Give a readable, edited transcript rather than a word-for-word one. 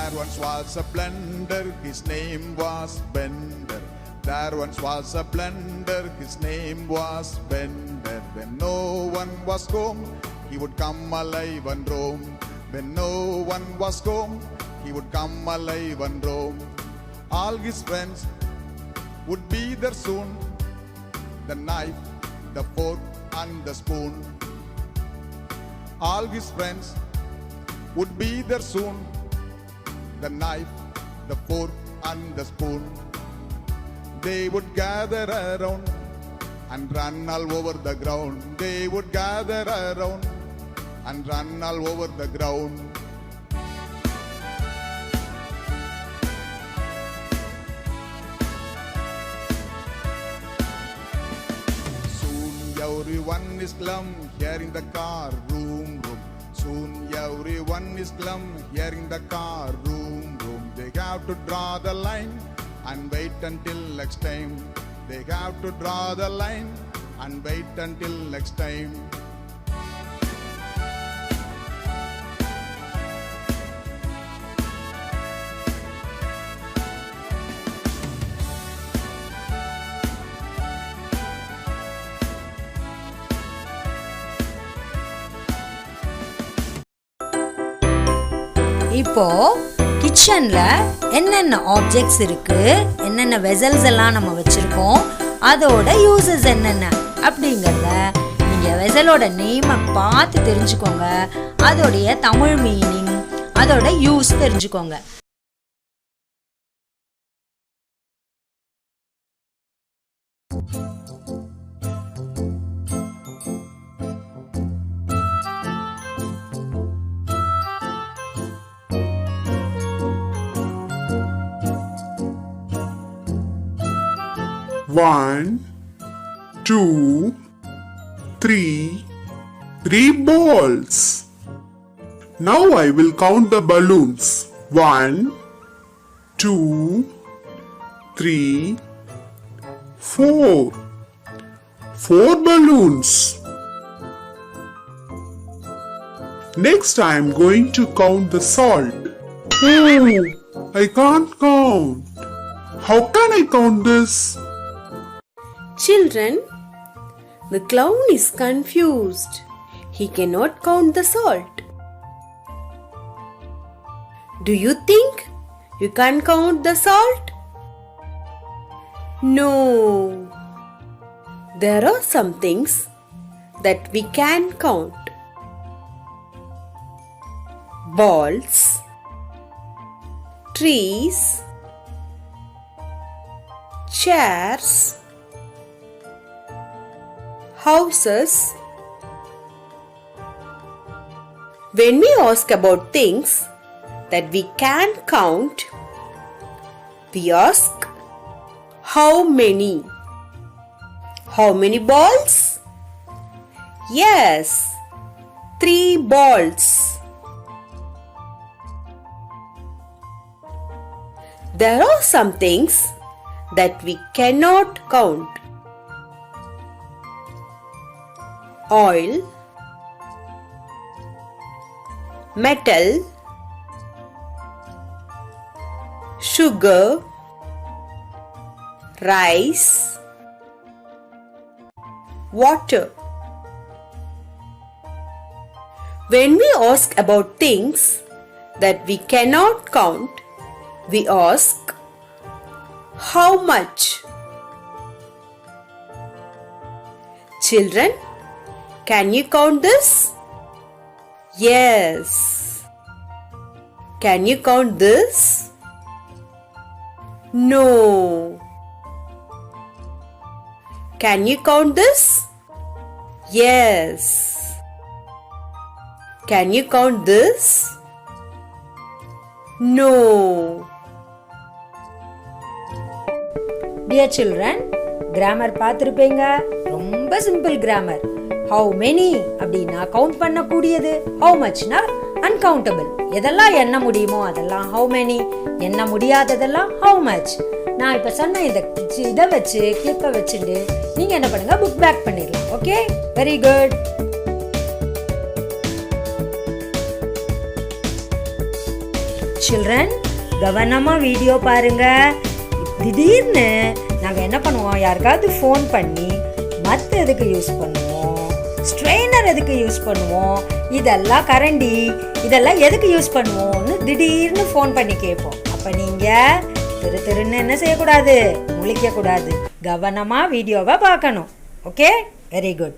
There once was a blender, his name was Bender. There once was a blender, his name was Bender. When no one was home, he would come alive and roam. When no one was home, he would come alive and roam. All his friends would be there soon, the knife, the fork and the spoon. All his friends would be there soon, the knife, the fork and the spoon. They would gather around and run all over the ground. They would gather around and run all over the ground. Soon everyone is glum, hearing the car room room. Soon everyone is glum, hearing the car room room. They have to draw the line and wait until next time. They have to draw the line and wait until next time. இப்போ கிச்சன்ல என்னென்ன objects இருக்கு, என்னென்ன vessels எல்லாம் நம்ம வச்சிருக்கோம், அதோட uses என்னென்ன அப்படிங்கறத நீங்க வெசலோட நேமை பார்த்து தெரிஞ்சுக்கோங்க. அதோடைய தமிழ் மீனிங், அதோட யூஸ் தெரிஞ்சுக்கோங்க. One, two, three balls. Now I will count the balloons. 1, 2, 3, 4. 4 balloons. Next I am going to count the salt. Oh, I can't count. How can I count this? Children, the clown is confused. He cannot count the salt. Do you think you can count the salt? No. There are some things that we can count. Balls, trees, chairs, houses. When we ask about things that we can count, we ask how many? How many balls? Yes, 3 balls. There are some things that we cannot count. Oil, metal, sugar, rice, water. When we ask about things that we cannot count, we ask how much? Children, can you count this? Yes. Can you count this? No. Can you count this? Yes. Can you count this? No. Dear children, grammar பார்த்திருப்பீங்க. ரொம்ப simple grammar. How many அப்படினா count பண்ண கூடியது, how muchனா uncountable. எதெல்லாம் எண்ண முடியுமோ அதெல்லாம் how many, எண்ண முடியாததெல்லாம் how much. நான் இப்ப சொன்ன இத வச்சு கிளிப்பை வச்சுட்டு நீங்க என்ன பண்ணுங்க, புக் பேக் பண்ணிடலாம். Okay, very good. சில்ட்ரன், கவனமாக வீடியோ பாருங்க. திடீர்னு நாங்கள் என்ன பண்ணுவோம், யாருக்காவது ஃபோன் பண்ணி மற்ற எதுக்கு யூஸ் பண்ணுவோம், ஸ்ட்ரெயினர் எதுக்கு யூஸ் பண்ணுவோம், இதெல்லாம் கரண்டி இதெல்லாம் எதுக்கு யூஸ் பண்ணுவோம்னு திடீர்னு ஃபோன் பண்ணி கேட்போம். அப்போ நீங்கள் திருன்னு என்ன செய்யக்கூடாது, முழிக்கக்கூடாது, கவனமாக வீடியோவை பார்க்கணும். Okay, very good.